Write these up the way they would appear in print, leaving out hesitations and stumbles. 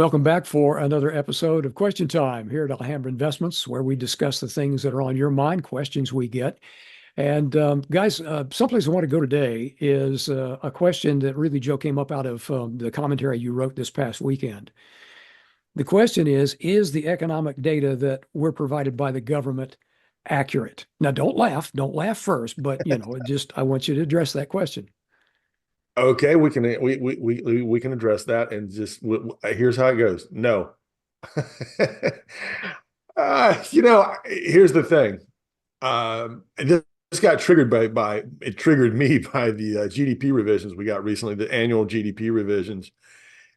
Welcome back for another episode of Question Time here at Alhambra Investments, where we discuss the things that are on your mind, questions we get. And guys, someplace I want to go today is a question that really, Joe, came up out of the commentary you wrote this past weekend. The question is the economic data that we're provided by the government accurate? Now, don't laugh first, but just I want you to address that question. Okay, we can address that and just here's how it goes. No. Here's the thing. This got triggered by it triggered me by the GDP revisions we got recently, the annual GDP revisions.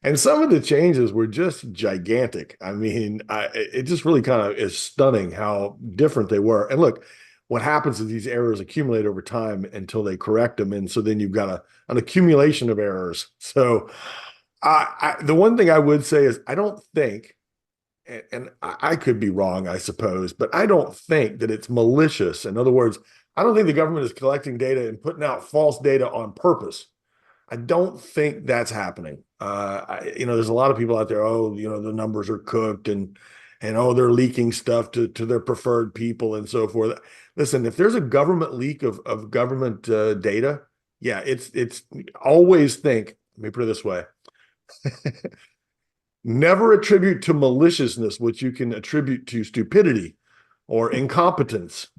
And some of the changes were just gigantic. I mean, it just really kind of is stunning how different they were. And look, what happens is these errors accumulate over time until they correct them. And so then you've got an accumulation of errors. So the one thing I would say is I don't think, and I could be wrong, I suppose, but I don't think that it's malicious. In other words, I don't think the government is collecting data and putting out false data on purpose. I don't think that's happening. There's a lot of people out there. Oh, the numbers are cooked, and oh, they're leaking stuff to their preferred people and so forth. Listen, if there's a government leak of government data, yeah, it's always think. Let me put it this way: never attribute to maliciousness what you can attribute to stupidity or incompetence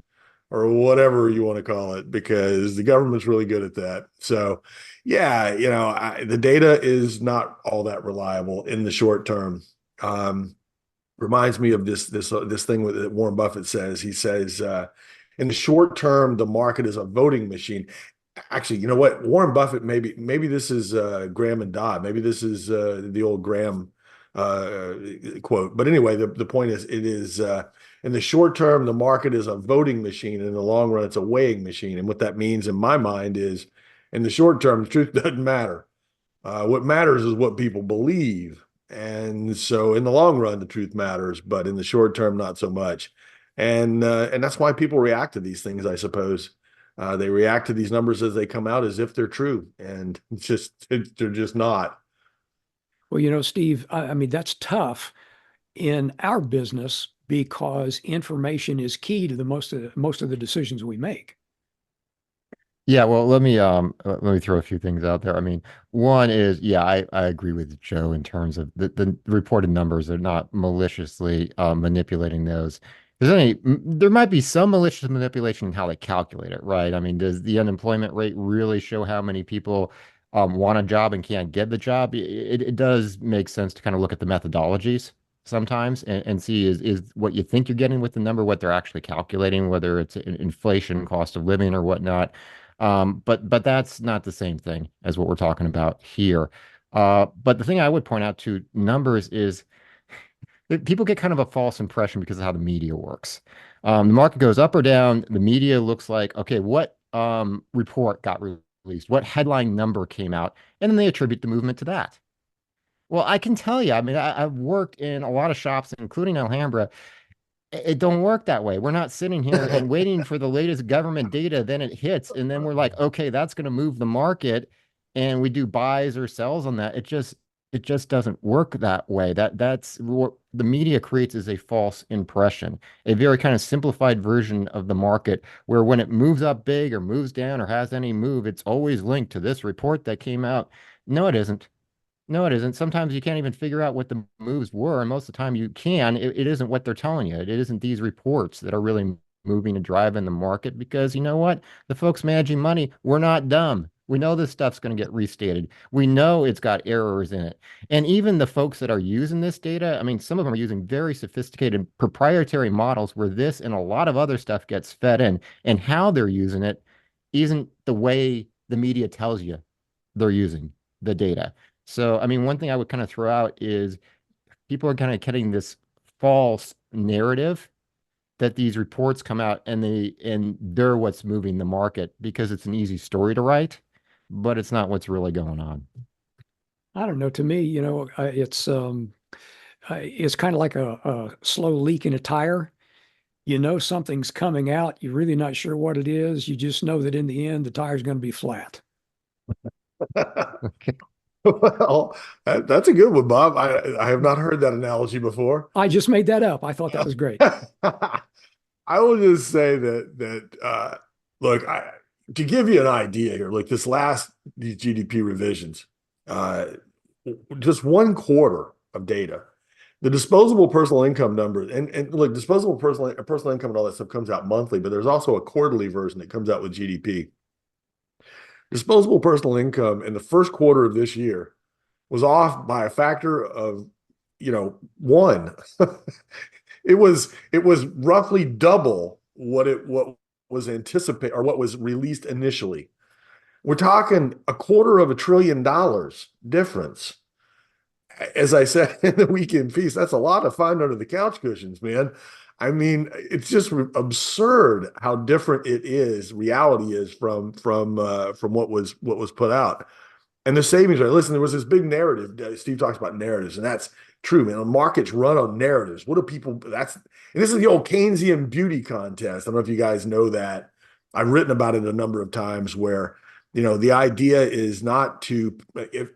or whatever you want to call it, because the government's really good at that. So, yeah, the data is not all that reliable in the short term. Reminds me of this thing that Warren Buffett says. He says, in the short term, the market is a voting machine. Actually, you know what? Warren Buffett, maybe this is Graham and Dodd. Maybe this is the old Graham uh, quote. But anyway, the point is, it is in the short term, the market is a voting machine. And in the long run, it's a weighing machine. And what that means in my mind is, in the short term, the truth doesn't matter. What matters is what people believe. And so in the long run, the truth matters, but in the short term, not so much. And that's why people react to these things, I suppose. They react to these numbers as they come out as if they're true, and they're just not. Well, Steve, I mean, that's tough in our business because information is key to the most of the decisions we make. Yeah, well, let me throw a few things out there. I mean, one is, yeah, I agree with Joe in terms of the reported numbers are not maliciously manipulating those. There might be some malicious manipulation in how they calculate it, right? I mean, does the unemployment rate really show how many people want a job and can't get the job? It does make sense to kind of look at the methodologies sometimes and see is what you think you're getting with the number, what they're actually calculating, whether it's inflation, cost of living, or whatnot. But that's not the same thing as what we're talking about here. But the thing I would point out to numbers is that people get kind of a false impression because of how the media works. The market goes up or down. The media looks like, okay, what report got released? What headline number came out? And then they attribute the movement to that. Well, I can tell you, I mean, I've worked in a lot of shops, including Alhambra. It don't work that way. We're not sitting here and waiting for the latest government data, then it hits, and then we're like, okay, that's going to move the market, and we do buys or sells on that. It just doesn't work that way. That's what the media creates is a false impression, a very kind of simplified version of the market where when it moves up big or moves down or has any move, it's always linked to this report that came out. No, it isn't. No, it isn't. Sometimes you can't even figure out what the moves were, and most of the time you can. It isn't what they're telling you. It isn't these reports that are really moving and driving the market because you know what? The folks managing money, we're not dumb. We know this stuff's going to get restated. We know it's got errors in it. And even the folks that are using this data, I mean, some of them are using very sophisticated proprietary models where this and a lot of other stuff gets fed in, and how they're using it isn't the way the media tells you they're using the data. So, I mean, one thing I would kind of throw out is people are kind of getting this false narrative that these reports come out and they're what's moving the market because it's an easy story to write, but it's not what's really going on. I don't know. To me, it's kind of like a slow leak in a tire. You know something's coming out. You're really not sure what it is. You just know that in the end, the tire's going to be flat. Okay. Well, that's a good one, Bob. I have not heard that analogy before. I just made that up. I thought that was great. I will just say look, to give you an idea here, like these GDP revisions, uh, just one quarter of data, the disposable personal income numbers, and look, disposable personal income and all that stuff comes out monthly, but there's also a quarterly version that comes out with GDP. Disposable personal income in the first quarter of this year was off by a factor of, one. It was roughly double what was anticipated or what was released initially. We're talking $250 billion difference. As I said in the weekend piece, that's a lot of fun under the couch cushions, man. I mean, it's just absurd how different reality is from what was put out. And the savings rate, listen, there was this big narrative. Steve talks about narratives, and that's true, man. The markets run on narratives. What do people, and this is the old Keynesian beauty contest. I don't know if you guys know that. I've written about it a number of times where, the idea is not to, if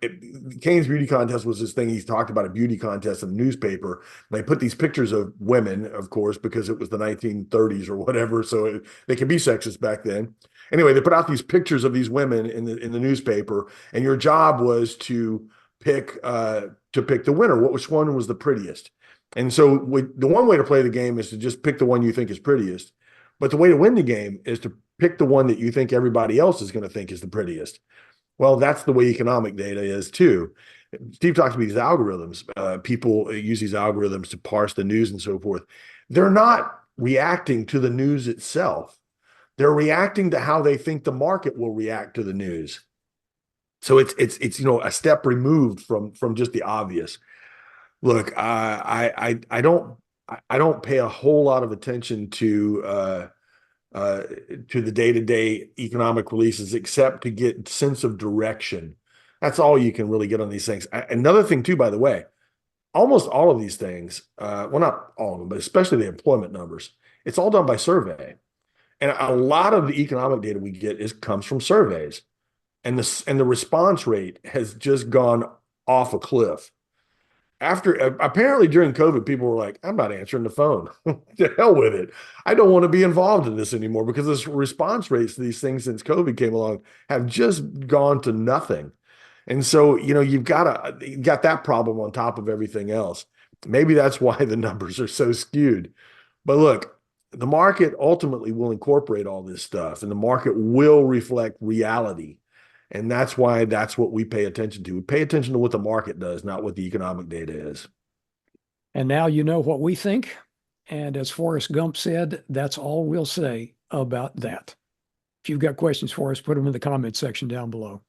Keynes beauty contest was this thing, he's talked about a beauty contest in the newspaper. They put these pictures of women, of course, because it was the 1930s or whatever. So they could be sexist back then. Anyway, they put out these pictures of these women in the newspaper, and your job was to pick the winner. Which one was the prettiest? And so the one way to play the game is to just pick the one you think is prettiest. But the way to win the game is to pick the one that you think everybody else is going to think is the prettiest. Well, that's the way economic data is too. Steve talks about these algorithms. People use these algorithms to parse the news and so forth. They're not reacting to the news itself. They're reacting to how they think the market will react to the news. So it's a step removed from just the obvious. Look, I don't pay a whole lot of attention to the day-to-day economic releases, except to get sense of direction. That's all you can really get on these things. Another thing too, by the way, almost all of these things, well, not all of them, but especially the employment numbers, it's all done by survey. And a lot of the economic data we get comes from surveys. And the response rate has just gone off a cliff. Apparently during COVID, people were like, I'm not answering the phone. To hell with it. I don't want to be involved in this anymore, because the response rates to these things since COVID came along have just gone to nothing. And so, you've got that problem on top of everything else. Maybe that's why the numbers are so skewed. But look, the market ultimately will incorporate all this stuff, and the market will reflect reality. And that's what we pay attention to. We pay attention to what the market does, not what the economic data is. And now you know what we think. And as Forrest Gump said, that's all we'll say about that. If you've got questions for us, put them in the comments section down below.